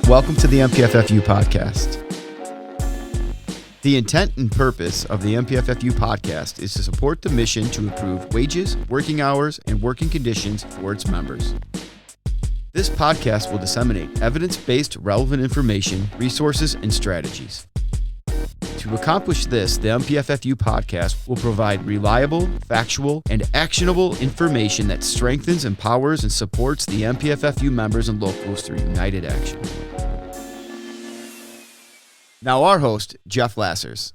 Welcome to the MPFFU Podcast. The intent and purpose of the MPFFU Podcast is to support the mission to improve wages, working hours, and working conditions for its members. This podcast will disseminate evidence-based relevant information, resources, and strategies. To accomplish this, the MPFFU Podcast will provide reliable, factual, and actionable information that strengthens, empowers, and supports the MPFFU members and locals through united action. Now our host, Jeff Lassers.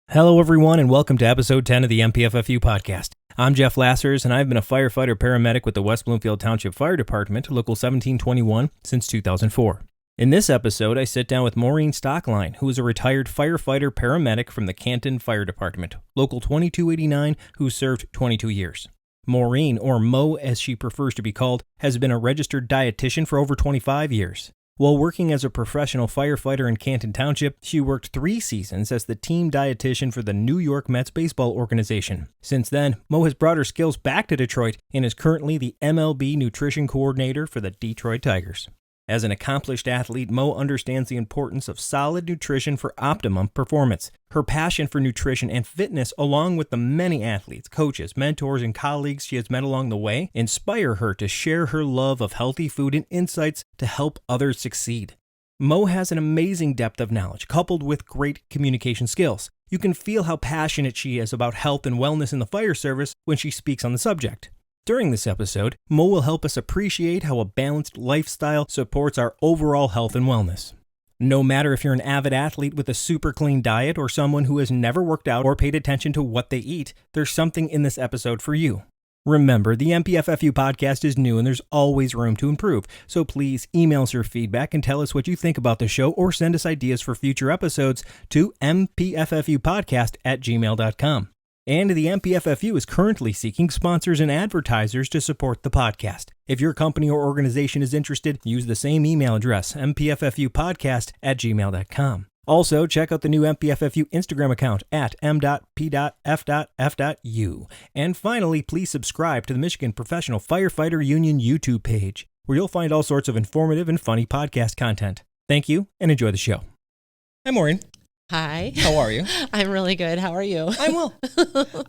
Hello everyone and welcome to episode 10 of the MPFFU Podcast. I'm Jeff Lassers and I've been a firefighter paramedic with the West Bloomfield Township Fire Department, Local 1721, since 2004. In this episode, I sit down with Maureen Stockline, who is a retired firefighter paramedic from the Canton Fire Department, Local 2289, who served 22 years. Maureen, or Mo as she prefers to be called, has been a registered dietitian for over 25 years. While working as a professional firefighter in Canton Township, she worked 3 seasons as the Team Dietitian for the New York Mets baseball organization. Since then, Mo has brought her skills back to Detroit and is currently the MLB Nutrition Coordinator for the Detroit Tigers. As an accomplished athlete, Mo understands the importance of solid nutrition for optimum performance. Her passion for nutrition and fitness, along with the many athletes, coaches, mentors, and colleagues she has met along the way, inspire her to share her love of healthy food and insights to help others succeed. Mo has an amazing depth of knowledge, coupled with great communication skills. You can feel how passionate she is about health and wellness in the fire service when she speaks on the subject. During this episode, Mo will help us appreciate how a balanced lifestyle supports our overall health and wellness. No matter if you're an avid athlete with a super clean diet or someone who has never worked out or paid attention to what they eat, there's something in this episode for you. Remember, the MPFFU Podcast is new and there's always room to improve, so please email us your feedback and tell us what you think about the show or send us ideas for future episodes to mpffupodcast@gmail.com. And the MPFFU is currently seeking sponsors and advertisers to support the podcast. If your company or organization is interested, use the same email address, mpffupodcast@gmail.com. Also, check out the new MPFFU Instagram account at m.p.f.f.u. And finally, please subscribe to the Michigan Professional Firefighter Union YouTube page, where you'll find all sorts of informative and funny podcast content. Thank you, and enjoy the show. Hi, Maureen. Hi. How are you? I'm really good. How are you? I'm well.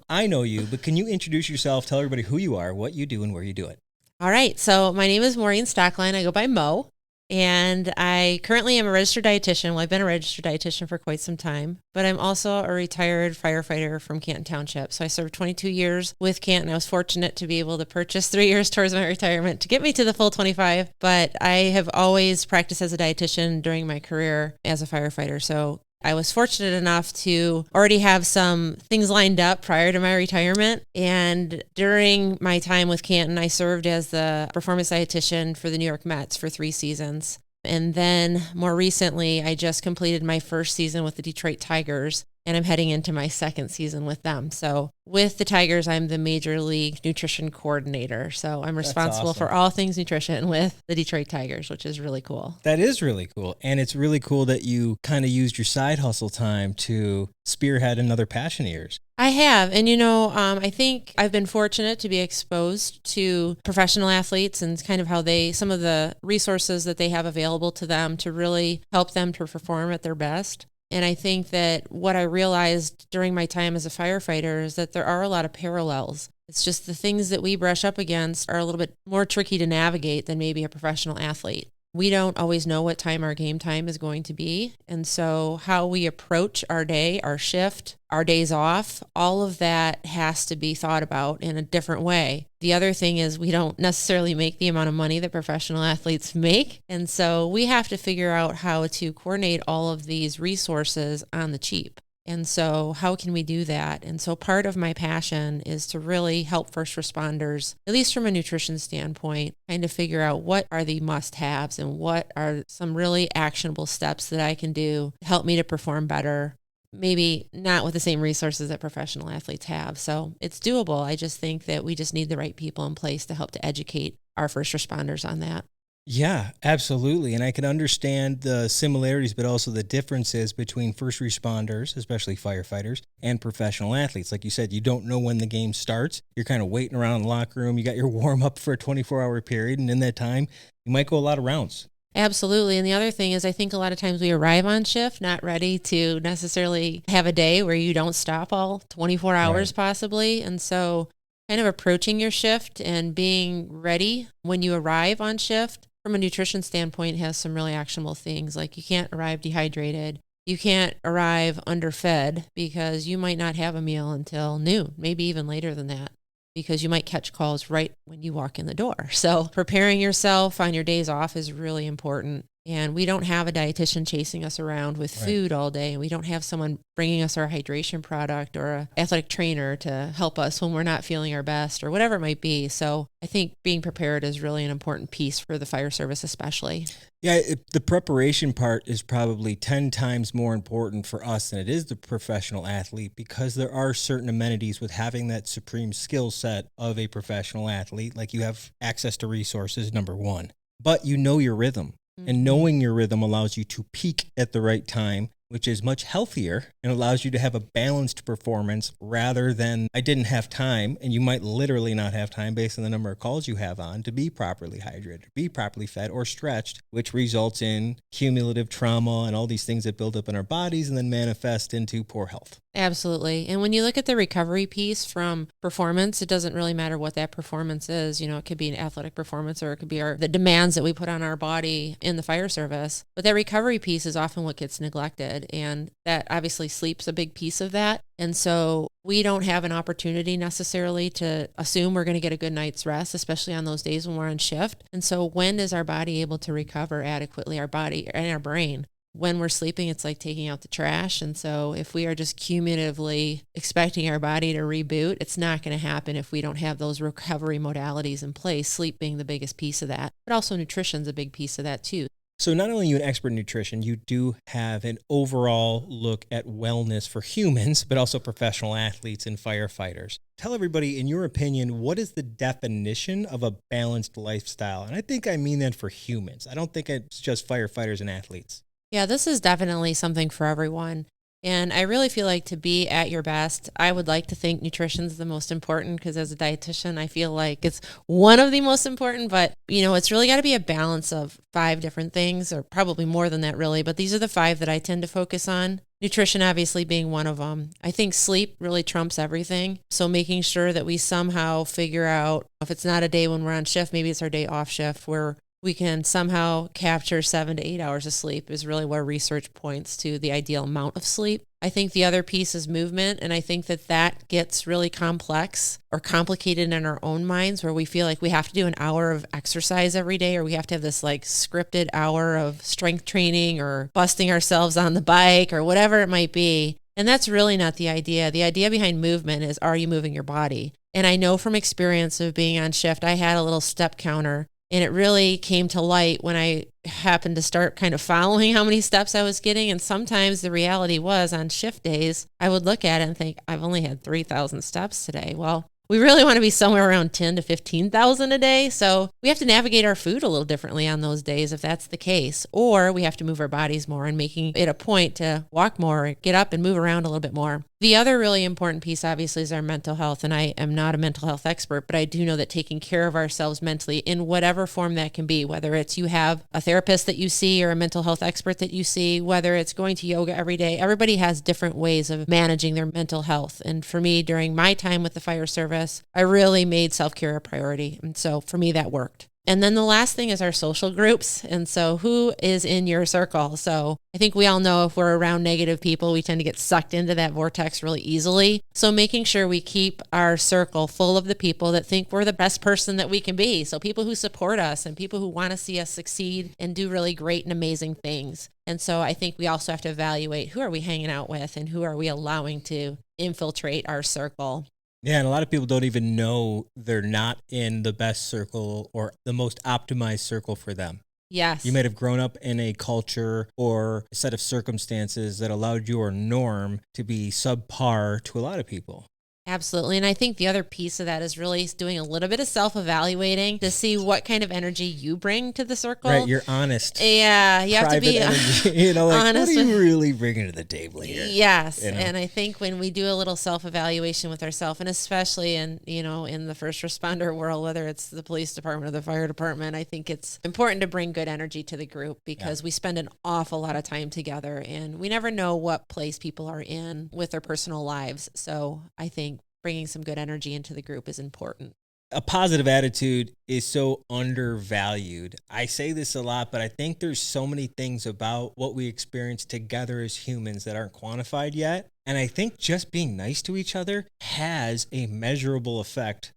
I know you, but can you introduce yourself, tell everybody who you are, what you do, and where you do it? All right. So my name is Maureen Stockline. I go by Mo, and I currently am a registered dietitian. Well, I've been a registered dietitian for quite some time, but I'm also a retired firefighter from Canton Township. So I served 22 years with Canton. I was fortunate to be able to purchase 3 years towards my retirement to get me to the full 25, but I have always practiced as a dietitian during my career as a firefighter. So I was fortunate enough to already have some things lined up prior to my retirement. And during my time with Canton, I served as the performance dietitian for the New York Mets for 3 seasons. And then more recently, I just completed my first season with the Detroit Tigers, and I'm heading into my 2nd season with them. So with the Tigers, I'm the Major League Nutrition Coordinator. So I'm responsible for all things nutrition with the Detroit Tigers, which is really cool. That is really cool. And it's really cool that you kind of used your side hustle time to spearhead another passion of yours. I have. And, I think I've been fortunate to be exposed to professional athletes and kind of how some of the resources that they have available to them to really help them to perform at their best. And I think that what I realized during my time as a firefighter is that there are a lot of parallels. It's just the things that we brush up against are a little bit more tricky to navigate than maybe a professional athlete. We don't always know what time our game time is going to be. And so how we approach our day, our shift, our days off, all of that has to be thought about in a different way. The other thing is we don't necessarily make the amount of money that professional athletes make. And so we have to figure out how to coordinate all of these resources on the cheap. And so how can we do that? And so part of my passion is to really help first responders, at least from a nutrition standpoint, kind of figure out what are the must-haves and what are some really actionable steps that I can do to help me to perform better, maybe not with the same resources that professional athletes have. So it's doable. I just think that we just need the right people in place to help to educate our first responders on that. Yeah, absolutely. And I can understand the similarities, but also the differences between first responders, especially firefighters, and professional athletes. Like you said, you don't know when the game starts. You're kind of waiting around the locker room. You got your warm up for a 24-hour period. And in that time, you might go a lot of rounds. Absolutely. And the other thing is I think a lot of times we arrive on shift not ready to necessarily have a day where you don't stop all 24 hours possibly. And so kind of approaching your shift and being ready when you arrive on shift from a nutrition standpoint has some really actionable things. Like you can't arrive dehydrated. You can't arrive underfed because you might not have a meal until noon, maybe even later than that, because you might catch calls right when you walk in the door. So preparing yourself on your days off is really important. And we don't have a dietitian chasing us around with food all day. And we don't have someone bringing us our hydration product or an athletic trainer to help us when we're not feeling our best or whatever it might be. So I think being prepared is really an important piece for the fire service especially. Yeah, the preparation part is probably 10 times more important for us than it is the professional athlete, because there are certain amenities with having that supreme skill set of a professional athlete. Like you have access to resources, number one, but you know your rhythm. And knowing your rhythm allows you to peak at the right time, which is much healthier and allows you to have a balanced performance rather than I didn't have time, and you might literally not have time based on the number of calls you have on to be properly hydrated, be properly fed or stretched, which results in cumulative trauma and all these things that build up in our bodies and then manifest into poor health. Absolutely. And when you look at the recovery piece from performance, it doesn't really matter what that performance is. You know, it could be an athletic performance or it could be the demands that we put on our body in the fire service. But that recovery piece is often what gets neglected. And that obviously sleep's a big piece of that. And so we don't have an opportunity necessarily to assume we're going to get a good night's rest, especially on those days when we're on shift. And so when is our body able to recover adequately, our body and our brain? When we're sleeping, it's like taking out the trash. And so if we are just cumulatively expecting our body to reboot, it's not going to happen if we don't have those recovery modalities in place, sleep being the biggest piece of that. But also nutrition's a big piece of that too. So not only are you an expert in nutrition, you do have an overall look at wellness for humans, but also professional athletes and firefighters. Tell everybody, in your opinion, what is the definition of a balanced lifestyle? And I think I mean that for humans. I don't think it's just firefighters and athletes. Yeah, this is definitely something for everyone. And I really feel like to be at your best, I would like to think nutrition is the most important because as a dietitian, I feel like it's one of the most important. But, you know, it's really got to be a balance of 5 different things, or probably more than that, really. But these are the 5 that I tend to focus on. Nutrition obviously being one of them. I think sleep really trumps everything. So making sure that we somehow figure out, if it's not a day when we're on shift, maybe it's our day off shift, where we can somehow capture 7 to 8 hours of sleep is really where research points to the ideal amount of sleep. I think the other piece is movement, and I think that gets really complex or complicated in our own minds, where we feel like we have to do an hour of exercise every day, or we have to have this like scripted hour of strength training or busting ourselves on the bike or whatever it might be. And that's really not the idea. The idea behind movement is, are you moving your body? And I know from experience of being on shift, I had a little step counter. And it really came to light when I happened to start kind of following how many steps I was getting. And sometimes the reality was on shift days, I would look at it and think, I've only had 3,000 steps today. Well, we really want to be somewhere around 10 to 15,000 a day. So we have to navigate our food a little differently on those days if that's the case. Or we have to move our bodies more and making it a point to walk more, get up and move around a little bit more. The other really important piece, obviously, is our mental health. And I am not a mental health expert, but I do know that taking care of ourselves mentally in whatever form that can be, whether it's you have a therapist that you see or a mental health expert that you see, whether it's going to yoga every day, everybody has different ways of managing their mental health. And for me, during my time with the fire service, I really made self-care a priority. And so for me, that worked. And then the last thing is our social groups. And so who is in your circle? So I think we all know if we're around negative people, we tend to get sucked into that vortex really easily. So making sure we keep our circle full of the people that think we're the best person that we can be. So people who support us and people who want to see us succeed and do really great and amazing things. And so I think we also have to evaluate, who are we hanging out with and who are we allowing to infiltrate our circle? Yeah, and a lot of people don't even know they're not in the best circle or the most optimized circle for them. Yes. You might have grown up in a culture or a set of circumstances that allowed your norm to be subpar to a lot of people. Absolutely. And I think the other piece of that is really doing a little bit of self-evaluating to see what kind of energy you bring to the circle. Right, you're honest. Yeah, you have to be energy, honest. What are you really bringing to the table here? Yes, and I think when we do a little self-evaluation with ourselves, and especially in the first responder world, whether it's the police department or the fire department, I think it's important to bring good energy to the group because we spend an awful lot of time together, and we never know what place people are in with their personal lives. So I think bringing some good energy into the group is important. A positive attitude is so undervalued. I say this a lot, but I think there's so many things about what we experience together as humans that aren't quantified yet. And I think just being nice to each other has a measurable effect.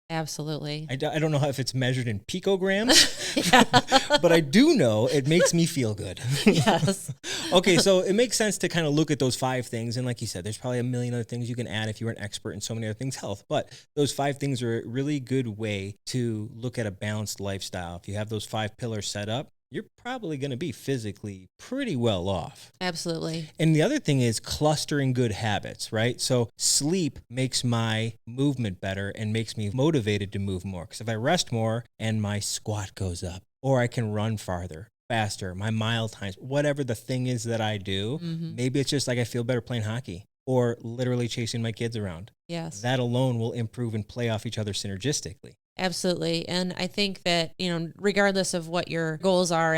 Absolutely. I don't know if it's measured in picograms, but I do know it makes me feel good. Yes. Okay, so it makes sense to kind of look at those 5 things. And like you said, there's probably a million other things you can add if you're an expert in so many other things, health. But those 5 things are a really good way to look at a balanced lifestyle. If you have those 5 pillars set up, you're probably going to be physically pretty well off. Absolutely. And the other thing is clustering good habits, right? So sleep makes my movement better and makes me motivated to move more. Because if I rest more and my squat goes up, or I can run farther, faster, my mile times, whatever the thing is that I do, maybe it's just like I feel better playing hockey or literally chasing my kids around. Yes. That alone will improve and play off each other synergistically. Absolutely. And I think that, regardless of what your goals are,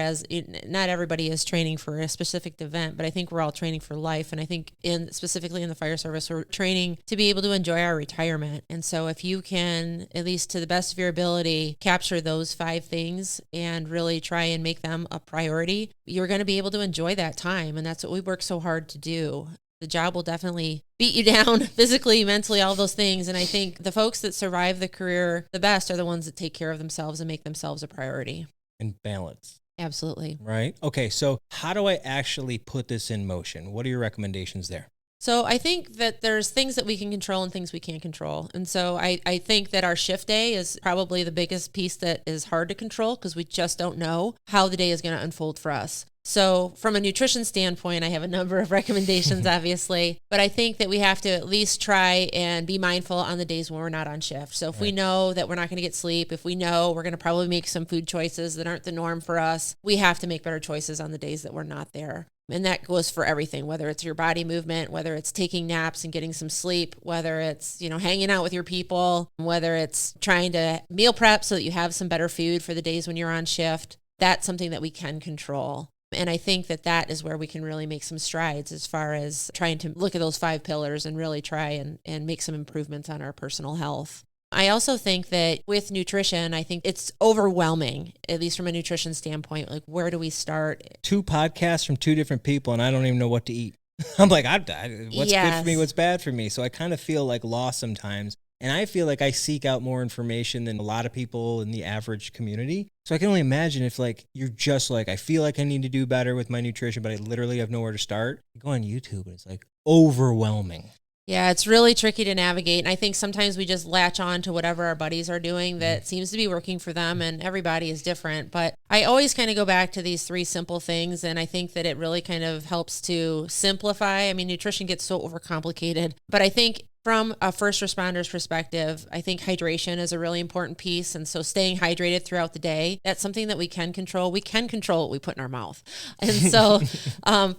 not everybody is training for a specific event, but I think we're all training for life. And I think specifically in the fire service, we're training to be able to enjoy our retirement. And so if you can, at least to the best of your ability, capture those 5 things and really try and make them a priority, you're going to be able to enjoy that time. And that's what we work so hard to do. The job will definitely beat you down physically, mentally, all those things. And I think the folks that survive the career the best are the ones that take care of themselves and make themselves a priority. And balance. Absolutely. Right? Okay, so how do I actually put this in motion? What are your recommendations there? So I think that there's things that we can control and things we can't control. And so I think that our shift day is probably the biggest piece that is hard to control because we just don't know how the day is going to unfold for us. So from a nutrition standpoint, I have a number of recommendations, obviously, but I think that we have to at least try and be mindful on the days when we're not on shift. So if we know that we're not going to get sleep, if we know we're going to probably make some food choices that aren't the norm for us, we have to make better choices on the days that we're not there. And that goes for everything, whether it's your body movement, whether it's taking naps and getting some sleep, whether it's, hanging out with your people, whether it's trying to meal prep so that you have some better food for the days when you're on shift. That's something that we can control. And I think that is where we can really make some strides as far as trying to look at those 5 pillars and really try and make some improvements on our personal health. I also think that with nutrition, I think it's overwhelming, at least from a nutrition standpoint. Like, where do we start? 2 podcasts from 2 different people, and I don't even know what to eat. I'm like, what's good for me, what's bad for me? So I kind of feel like lost sometimes. And I feel like I seek out more information than a lot of people in the average community. So I can only imagine if you're just I feel like I need to do better with my nutrition, but I literally have nowhere to start. You go on YouTube and it's overwhelming. Yeah, it's really tricky to navigate. And I think sometimes we just latch on to whatever our buddies are doing that seems to be working for them, and everybody is different. But I always kind of go back to these 3 simple things, and I think that it really kind of helps to simplify. I mean, nutrition gets so overcomplicated, but I think from a first responder's perspective, I think hydration is a really important piece. And so staying hydrated throughout the day, that's something that we can control. We can control what we put in our mouth. And so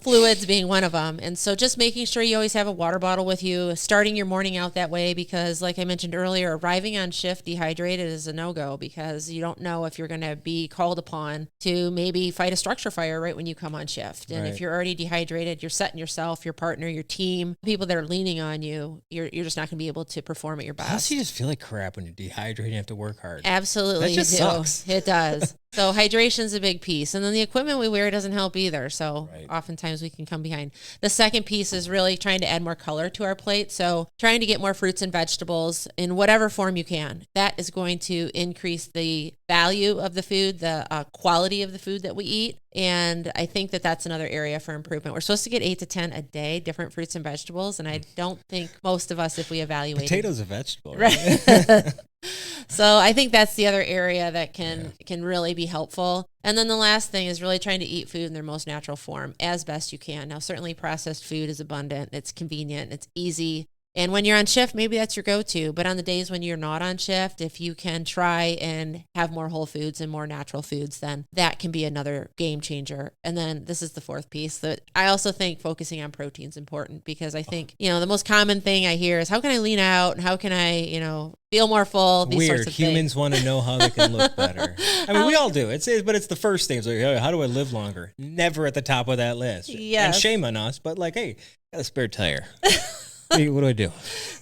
fluids being one of them. And so just making sure you always have a water bottle with you, starting your morning out that way, because like I mentioned earlier, arriving on shift dehydrated is a no-go because you don't know if you're going to be called upon to maybe fight a structure fire right when you come on shift. And if you're already dehydrated, you're setting yourself, your partner, your team, people that are leaning on you, you're just not going to be able to perform at your best. Plus, you just feel like crap when you're dehydrated and have to work hard. Absolutely. That just sucks. It does. So hydration is a big piece. And then the equipment we wear doesn't help either. So oftentimes we can come behind. The second piece is really trying to add more color to our plate. So trying to get more fruits and vegetables in whatever form you can. That is going to increase the value of the food, the quality of the food that we eat. And I think that's another area for improvement. We're supposed to get 8 to 10 a day, different fruits and vegetables. And I don't think most of us, if we evaluate potatoes a vegetable, right? So I think that's the other area that can really be helpful. And then the last thing is really trying to eat food in their most natural form as best you can. Now, certainly processed food is abundant. It's convenient. It's easy. And when you're on shift, maybe that's your go-to. But on the days when you're not on shift, if you can try and have more whole foods and more natural foods, then that can be another game changer. And then this is the fourth piece that I also think focusing on protein is important, because I think, the most common thing I hear is, how can I lean out? And how can I, feel more full? These Weird. sorts of Humans things. want to know how they can look better. I mean, we all do. But it's the first thing. It's like, how do I live longer? Never at the top of that list. Yes. And shame on us, but like, hey, got a spare tire. What do I do?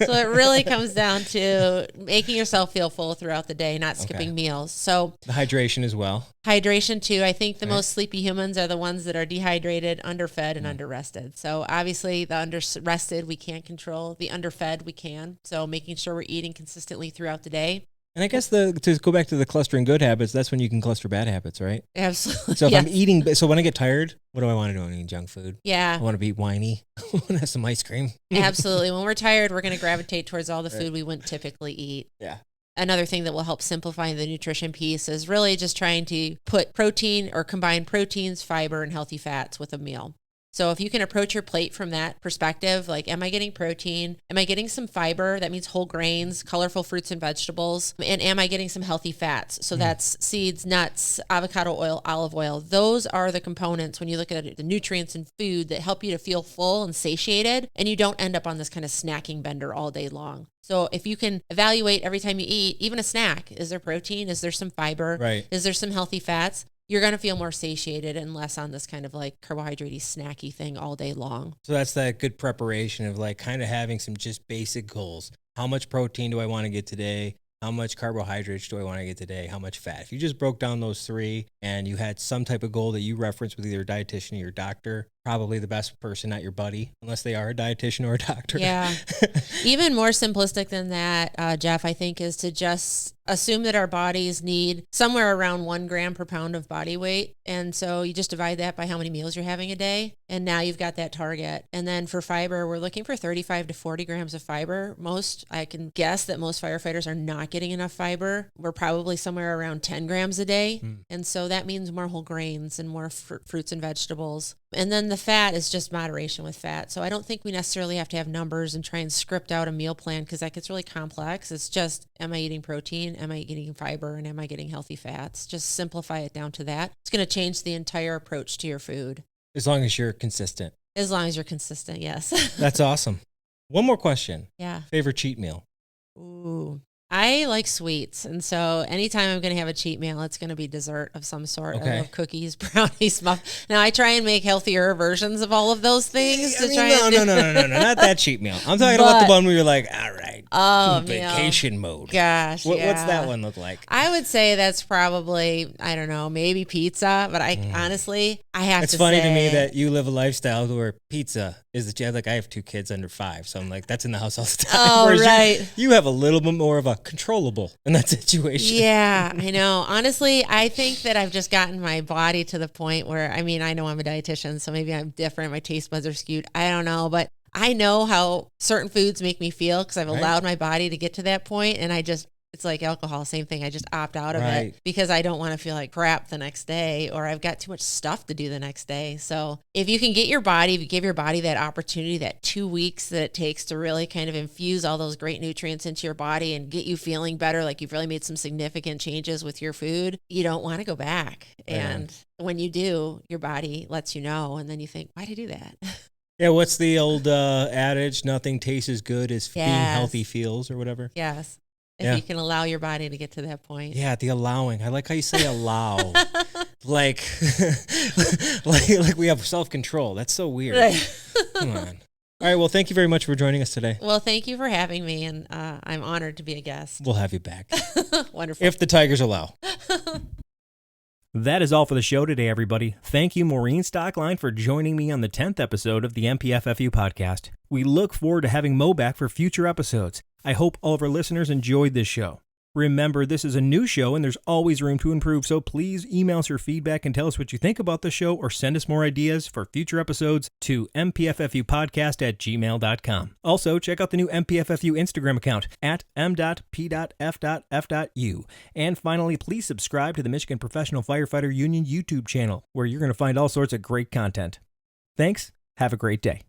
So it really comes down to making yourself feel full throughout the day, not skipping meals. So the hydration as well. Hydration too. I think the most sleepy humans are the ones that are dehydrated, underfed, and underrested. So obviously the underrested we can't control. The underfed we can. So making sure we're eating consistently throughout the day. And I guess to go back to the clustering good habits, that's when you can cluster bad habits, right? Absolutely. So if I'm eating, so when I get tired, what do I want to do? I want to eat junk food. Yeah. I want to be whiny. I want to have some ice cream. Absolutely. When we're tired, we're going to gravitate towards all the food we wouldn't typically eat. Yeah. Another thing that will help simplify the nutrition piece is really just trying to put protein or combine proteins, fiber, and healthy fats with a meal. So if you can approach your plate from that perspective, like, am I getting protein? Am I getting some fiber? That means whole grains, colorful fruits and vegetables. And am I getting some healthy fats? So that's seeds, nuts, avocado oil, olive oil. Those are the components when you look at the nutrients in food that help you to feel full and satiated, and you don't end up on this kind of snacking bender all day long. So if you can evaluate every time you eat, even a snack, is there protein? Is there some fiber? Right. Is there some healthy fats? You're going to feel more satiated and less on this kind of like carbohydrate-y, snacky thing all day long. So that's that good preparation of like kind of having some just basic goals. How much protein do I want to get today? How much carbohydrates do I want to get today? How much fat? If you just broke down those three and you had some type of goal that you referenced with either a dietitian or your doctor, probably the best person, not your buddy, unless they are a dietitian or a doctor. Yeah. Even more simplistic than that, Jeff, I think, is to just assume that our bodies need somewhere around 1 gram per pound of body weight. And so you just divide that by how many meals you're having a day. And now you've got that target. And then for fiber, we're looking for 35 to 40 grams of fiber. I can guess that most firefighters are not getting enough fiber. We're probably somewhere around 10 grams a day. And so that means more whole grains and more fruits and vegetables. And then the fat is just moderation with fat. So I don't think we necessarily have to have numbers and try and script out a meal plan, because that gets really complex. It's just, am I eating protein? Am I eating fiber? And am I getting healthy fats? Just simplify it down to that. It's going to change the entire approach to your food. As long as you're consistent. As long as you're consistent, yes. That's awesome. One more question. Yeah. Favorite cheat meal? Ooh. I like sweets, and so anytime I'm going to have a cheat meal, it's going to be dessert of some sort. Okay. I love cookies, brownies, muffins. Now, I try and make healthier versions of all of those things. No, not that cheat meal. I'm talking about the one where you're like, all right, vacation mode. Gosh, What's that one look like? I would say that's probably, I don't know, maybe pizza, but honestly, I have to say. It's funny to me that you live a lifestyle where pizza is I have 2 kids under 5, so I'm like, that's in the house all the time. Oh, whereas right. You have a little bit more of a controllable in that situation. Yeah, I know. Honestly, I think that I've just gotten my body to the point where, I know I'm a dietitian, so maybe I'm different. My taste buds are skewed. I don't know, but I know how certain foods make me feel because I've allowed my body to get to that point, and it's like alcohol, same thing. I just opt out of it because I don't want to feel like crap the next day, or I've got too much stuff to do the next day. So if you can give your body that opportunity, that 2 weeks that it takes to really kind of infuse all those great nutrients into your body and get you feeling better, like you've really made some significant changes with your food, you don't want to go back. And when you do, your body lets you know, and then you think, why'd I do that? Yeah, what's the old adage? Nothing tastes as good as being healthy feels, or whatever. Yes. If you can allow your body to get to that point. Yeah, the allowing. I like how you say allow. like we have self-control. That's so weird. Right. Come on. All right, well, thank you very much for joining us today. Well, thank you for having me, and I'm honored to be a guest. We'll have you back. Wonderful. If the Tigers allow. That is all for the show today, everybody. Thank you, Maureen Stockline, for joining me on the 10th episode of the MPFFU podcast. We look forward to having Mo back for future episodes. I hope all of our listeners enjoyed this show. Remember, this is a new show and there's always room to improve, so please email us your feedback and tell us what you think about the show, or send us more ideas for future episodes to mpffupodcast@gmail.com. Also, check out the new MPFFU Instagram account at m.p.f.f.u. And finally, please subscribe to the Michigan Professional Firefighter Union YouTube channel, where you're going to find all sorts of great content. Thanks. Have a great day.